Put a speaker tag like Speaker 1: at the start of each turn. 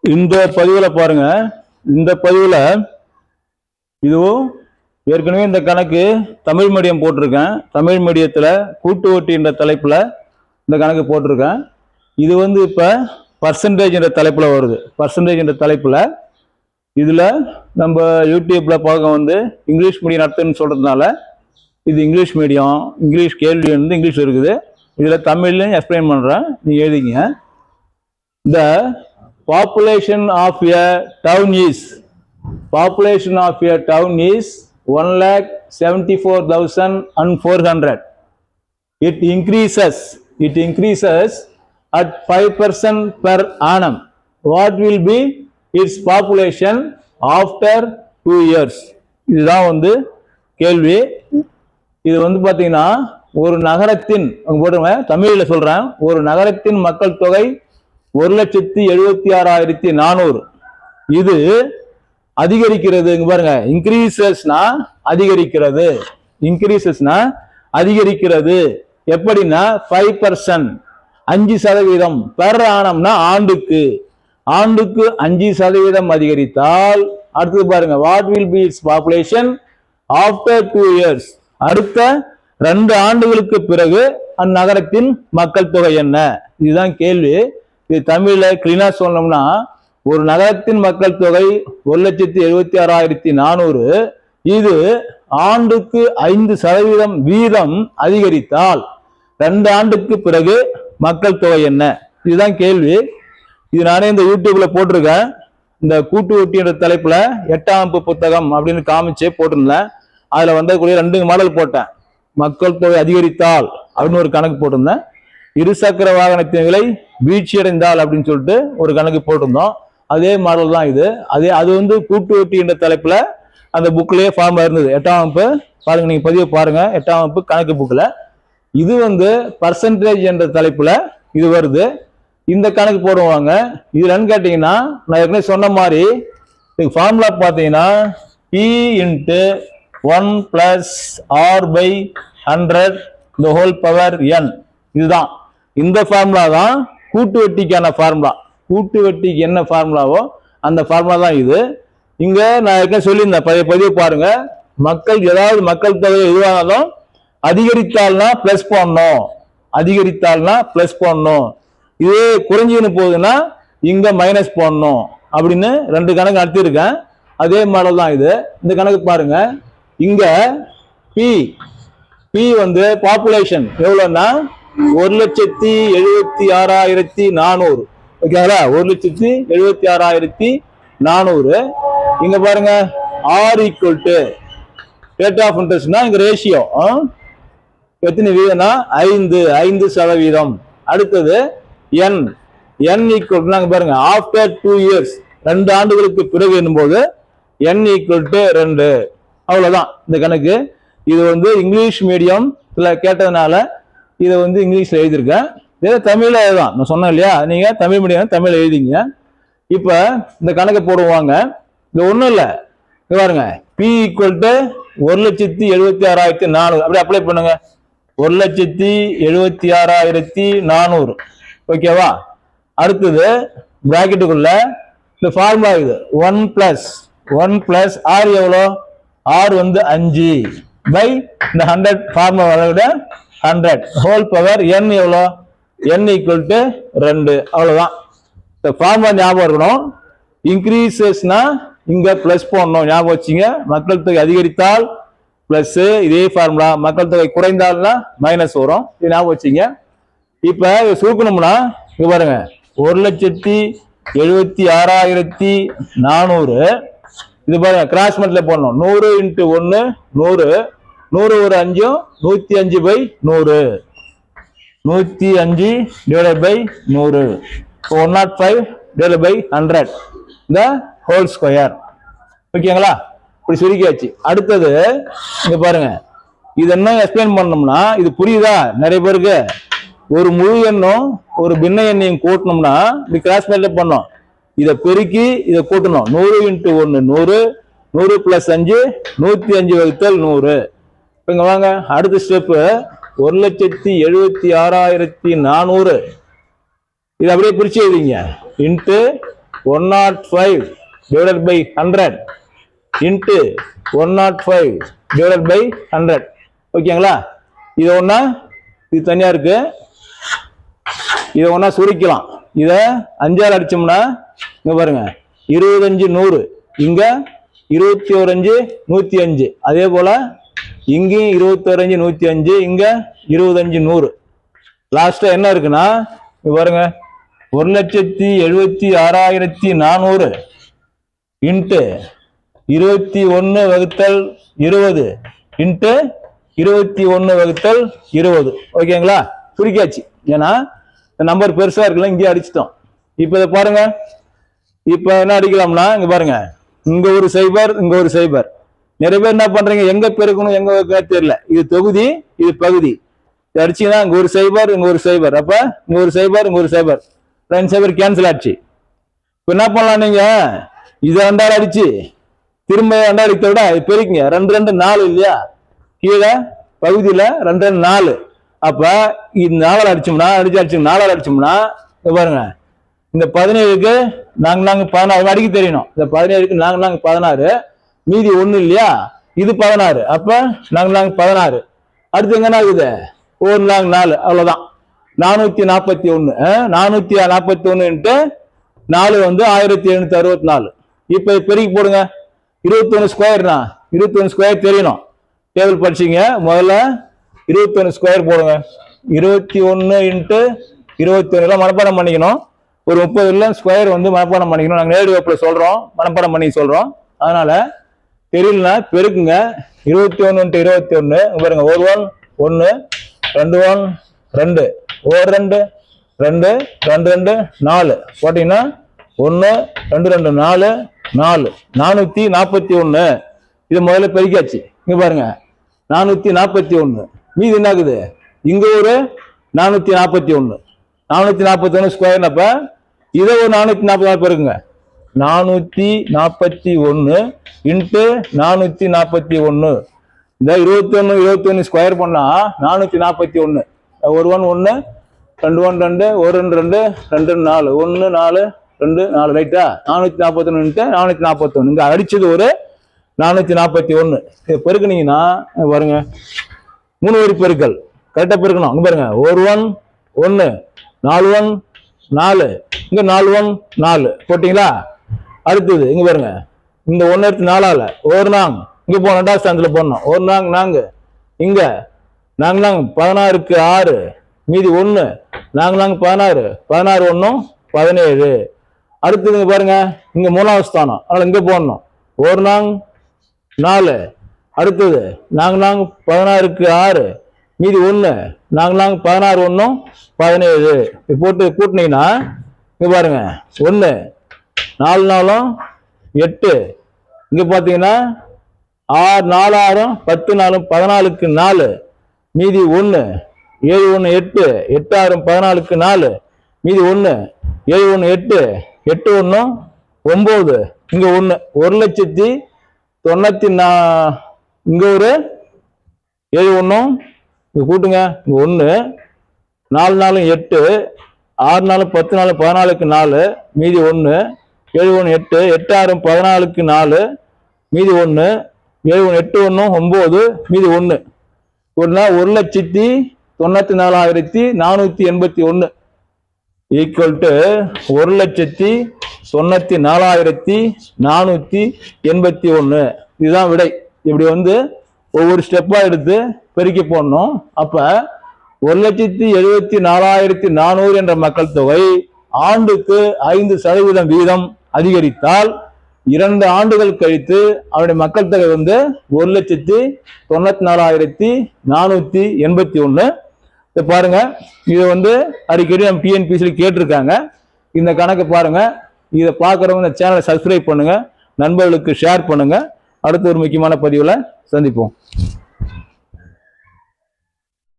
Speaker 1: இந்த பதிவில் பாருங்க, இந்த பதிவில் இதுவும் ஏற்கனவே இந்த கணக்கு தமிழ் மீடியம் போட்டிருக்கேன். தமிழ் மீடியத்தில் கூட்டு வட்டி என்ற தலைப்பில் இந்த கணக்கு போட்டிருக்கேன். இது வந்து இப்போ பர்சன்டேஜ் என்ற தலைப்பில் வருது. பர்சன்டேஜ் என்ற தலைப்பில் இதில் நம்ம யூடியூப்பில் பார்க்க வந்து இங்கிலீஷ் மீடியம் நடத்துன்னு சொல்கிறதுனால இது இங்கிலீஷ் மீடியம், இங்கிலீஷ் கேள்வி வந்து இங்கிலீஷ் இருக்குது. இதில் தமிழ்லையும் எக்ஸ்பிளைன் பண்ணுறேன், நீங்கள் எழுதிங்க. இந்த population of a town is 1,74,400. It increases at 5% per annum. What will be its population after 2 years? இதுதான் வந்து கேள்வி. இது வந்து பாத்தீங்கன்னா ஒரு நகரத்தின் போடுங்க, தமிழ்ல சொல்றேன், ஒரு நகரத்தின் மக்கள் தொகை 1,76,400. இது அதிகரிக்கிறது. பாருங்க, இன்க்ரீசஸ்னா அதிகரிக்கிறது, இன்க்ரீசஸ்னா அதிகரிக்கிறது. எப்படின்னா 5%, 5% பெர் ஆனம்னா ஆண்டுக்கு, ஆண்டுக்கு 5% அதிகரித்தால் அடுத்தது பாருங்க, what will be its population after 2 years, அடுத்த 2 ஆண்டுகளுக்கு பிறகு அந்நகரத்தின் மக்கள் தொகை என்ன? இதுதான் கேள்வி. இது தமிழ்ல கிளீனா சொல்லணும்னா, ஒரு நகரத்தின் மக்கள் தொகை 1,76,400. இது ஆண்டுக்கு 5% வீதம் அதிகரித்தால் 2 ஆண்டுக்கு பிறகு மக்கள் தொகை என்ன? இதுதான் கேள்வி. இது நானே இந்த யூடியூப்ல போட்டிருக்கேன். இந்த கூட்டு வட்டி என்ற தலைப்புல 8ஆம் வகுப்பு புத்தகம் அப்படின்னு காமிச்சு போட்டிருந்தேன். அதுல வந்தக்கூடிய 2 மாடல் போட்டேன். மக்கள் தொகை அதிகரித்தால் அப்படின்னு ஒரு கணக்கு போட்டிருந்தேன். இருசக்கர வாகனத்தின் விலை வீழ்ச்சியடைந்தால் அப்படின்னு சொல்லிட்டு ஒரு கணக்கு போட்டிருந்தோம். அதே மாடல் தான் இது. அது வந்து கூட்டு வட்டி என்ற தலைப்புல அந்த புக்லயே ஃபார்ம்ல இருந்தது. 8ஆம் வகுப்பு பாருங்க, நீங்க பதிவு பாருங்க, 8ஆம் வகுப்பு கணக்கு புக்ல. இது வந்து பர்சன்டேஜ் என்ற தலைப்புல இது வருது. இந்த கணக்கு போடுவாங்க. இது என்னன்னு கேட்டீங்கன்னா, நான் ஏற்கனவே சொன்ன மாதிரி ஃபார்முலா பார்த்தீங்கன்னா P × 1 + R/100 n. இதுதான் இந்த ஃபார்முலா தான் கூட்டு வட்டிக்கான ஃபார்முலா. கூட்டு வட்டிக்கு என்ன ஃபார்முலாவோ அந்த ஃபார்முலா தான் இது. இங்க நான் ஏற்கனவே சொல்லியிருந்தேன், பதிவு பாருங்க. ஏதாவது மக்கள் தொகை எதுவானாலும் அதிகரித்தால்னா பிளஸ் பண்ணணும், அதிகரித்தால்னா பிளஸ் பண்ணணும். இதே குறைஞ்சின்னு போகுதுன்னா இங்க மைனஸ் பண்ணணும் அப்படின்னு 2 கணக்கு நடத்திருக்கேன். அதே மாடல் தான் இது. இந்த கணக்கு பாருங்க. இங்க பி வந்து பாப்புலேஷன் எவ்வளவுன்னா 1,76,400. ஓகேங்களா? 1,76,400. இங்க பாருங்க, R = ரேட் ஆஃப் இன்ட்ரெஸ்ட்னா இங்க ரேஷியோ எத்தனை வீதம்னா 5%. அடுத்தது n = பாருங்க, ஆஃப்டர் 2 years, 2 ஆண்டுகளுக்கு பிறகு என்னும்போது n = 2. அவ்வளவுதான் இந்த கணக்கு. இது வந்து இங்கிலீஷ் மீடியம் கேட்டதுனால இதை வந்து இங்கிலீஷ்ல எழுதியிருக்கேன். இதை தமிழ்ல எழுதலாம். நான் சொன்னேன் இல்லையா, நீங்க தமிழ் மீடியம் தமிழ்ல எழுதிங்க. இப்ப இந்த கணக்கு போடுவாங்க. இது ஒண்ணும் இல்லை, பாருங்க, P = 1,76,400. அப்படியே அப்ளை பண்ணுங்க. 1,76,400. ஓகேவா? அடுத்தது பிராக்கெட்டுக்குள்ள இந்த ஃபார்முலா இது 1 + R எவ்வளோ? R வந்து 5/, இந்த 100 ஃபார்முலா 100 ஹோல் பவர் n எவ்வளோ? n = 2. அவ்வளவுதான். இந்த ஃபார்முலா ஞாபகம் இருக்கணும். இன்க்ரீசஸ்னா இங்க பிளஸ் போடணும், ஞாபகம் வச்சுங்க. மக்கள் தொகை அதிகரித்தால் பிளஸ், இதே ஃபார்முலா. மக்கள் தொகை குறைந்தால்னா மைனஸ் வரும். இது ஞாபகம் வச்சுங்க. இப்ப சுருக்கணும்னா இங்க பாருங்க, 1,76,400. இது பாருங்க, கிராஸ் மல்டிப்ளை பண்ணணும். 100 × 1 100, 100 ஒரு 5, 105/100, 105/100, 105/100 the whole square. ஓகேங்களா? இப்படி சுருக்கியாச்சு. அடுத்தது இங்க பாருங்க, இது என்ன எக்ஸ்பிளைன் பண்ணோம்னா, இது புரியுதா நிறைய பேருக்கு? ஒரு முழு எண்ணும் ஒரு பின்ன எண்ணையும் கூட்டணும்னா இப்படி கிராஸ் மல்டிப்ளை பண்ணோம். இதை பெருக்கி இதை கூட்டணும். 100 × 1 100, 100 + 5 105/100. இங்க வாங்க, அடுத்த ஸ்டெப் 1,76,400. இது அப்படியே பிரிச்சு எழுதிங்க. Into 105 divided by 100 into 105 divided by 100. ஓகேங்களா? இது ஒண்ணா இது தனியா இருக்கு. இதை ஒண்ணா சுருக்கலாம். இதை 5ஆல் அடிச்சோம்னா இங்க பாருங்க 25 100, இங்க 21 5 105. அதே போல இங்கேயும் 21 105, இங்க 25 100. லாஸ்டா என்ன இருக்குன்னா இங்க பாருங்க 1,76,400 இன்ட்டு 21 வகுத்தல் 20 இன்ட்டு 21 வகுத்தல் 20. ஓகேங்களா? சுருக்கியாச்சு. ஏன்னா இந்த நம்பர் பெருசா இருக்குல்ல, இங்கே அடிச்சிட்டோம். இப்ப இதை பாருங்க. இப்ப என்ன அடிக்கலாம்னா இங்க பாருங்க, இங்க ஒரு சைபர், இங்க ஒரு சைபர். நிறைய பேர் என்ன பண்றீங்க, எங்க பெருக்கணும் எங்க தெரியல. இது தொகுதி, இது பகுதி. அடிச்சீங்கன்னா இங்க ஒரு சைபர், இங்க ஒரு சைபர். அப்ப இங்க ஒரு சைபர், இங்க ஒரு சைபர், 2 சைபர் கேன்சல் ஆச்சு. இப்ப என்ன பண்ணலாம், நீங்க இதை 2ஆல் அடிச்சு திரும்ப 2ஆல் அடிக்கிறத விட பெருக்கிங்க. 2 2 4 இல்லையா, கீழே பகுதியில 2 2 4. அப்ப இது 4ஆல் அடிச்சோம்னா 4ஆல் அடிச்சோம்னா பாருங்க, இந்த 17க்கு நாங்க 16 அடிக்க தெரியணும். இந்த 17க்கு நாங்க 16, மீதி 1 இல்லையா, இது 16. அப்ப நாங்க 16. அடுத்து எங்கன்னா இருக்குது 1 4, அவ்வளவுதான். 441. 441 4 வந்து 1764. இப்ப பெருக்கி போடுங்க. 21 ஸ்கொயர்னா 21 ஸ்கொயர் தெரியணும். டேபிள் படிச்சீங்க. முதல்ல 21 ஸ்கொயர் போடுங்க. 21 இன்ட்டு 21 மனப்பாடம் பண்ணிக்கணும். ஒரு 30 ஸ்கொயர் வந்து மனப்பாடம் பண்ணிக்கணும். நாங்கள் நேரடி வகுப்புல சொல்றோம், மனப்பாடம் பண்ணி சொல்றோம். அதனால தெரியலனா பெருக்குங்க. 21 இன்ட்டு 21 பாருங்க, 1 1 1 2 1 2 1 2 2 2 2 4 போட்டீங்கன்னா 1 2 2 4 4 441. இது முதல்ல பெருக்காச்சு. இங்க பாருங்க 441. மீது என்ன ஆகுது, இங்க ஒரு 441. 441 ஸ்கொயர்னப்ப இதை ஒரு 444 பெருக்குங்க. 441 இன்ட்டு 441. இந்த 21 ஸ்கொயர் பண்ணா 441. 1 1 1 2 1 2 1 2 2 4 1 4 2 4 ரைட்டா. 441 இன்ட்டு 441. இங்க அடிச்சது ஒரு 441. இதை பெருக்குனீங்கன்னா பாருங்க 3 வரி பெருக்கல் கரெக்டா பெருக்கணும். இங்க பாருங்க 1 1 1 4 1 4, இங்க 4 1 4 போட்டீங்களா. அடுத்தது இங்க பாருங்க, இந்த 1 எடுத்து 4ஆல 1 நாங் இங்க போன 2ஆவது ஸ்தானத்துல போடணும். 1 நாங் இங்க நாங்க 16க்கு 6, மீதி 1 நாங்க 16 16 1 17. அடுத்தது இங்க பாருங்க, இங்க 3ஆவது ஸ்தானம், அதனால இங்க போடணும். 1 நாங் 4. அடுத்தது நாங்க 16க்கு 6, மீதி 1 நாங்க 16 1 17. போட்டு கூட்டினீங்கன்னா இங்க பாருங்க 1 4 4 8. இங்க பாத்தீங்கன்னா 6 4 6 10 4 14க்கு 4, மீதி 1 7 1 8 8 6 14க்கு 4, மீதி 1 7 1 8 8 1 9. இங்க 1 1,94,000. இங்க ஒரு 7 1 கூட்டுங்க. இங்க 1 4 4 8 6 4 10 4 14க்கு 4, மீதி 1 7 1 8 8 6 14க்கு 4, மீதி 1 7 1 8 1 9, மீதி 1. 1,94,481 ஈக்குவல் டு 1,94,481. இதுதான் விடை. இப்படி வந்து ஒவ்வொரு ஸ்டெப்பா எடுத்து பெருக்கி போடணும். அப்ப 1,74,400 என்ற மக்கள் தொகை ஆண்டுக்கு 5% வீதம் அதிகரித்தால் 2 ஆண்டுகள் கழித்து அவருடைய மக்கள் தொகை வந்து 1,94,481. இதை பாருங்க, இதை வந்து அடிக்கடி நம்ம டிஎன்பிஎஸ்சியில் கேட்டிருக்காங்க. இந்த கணக்கு பாருங்க. இதை பார்க்குறவங்க இந்த சேனலை சப்ஸ்கிரைப் பண்ணுங்க, நண்பர்களுக்கு ஷேர் பண்ணுங்க. அடுத்த ஒரு முக்கியமான பதிவில் சந்திப்போம்.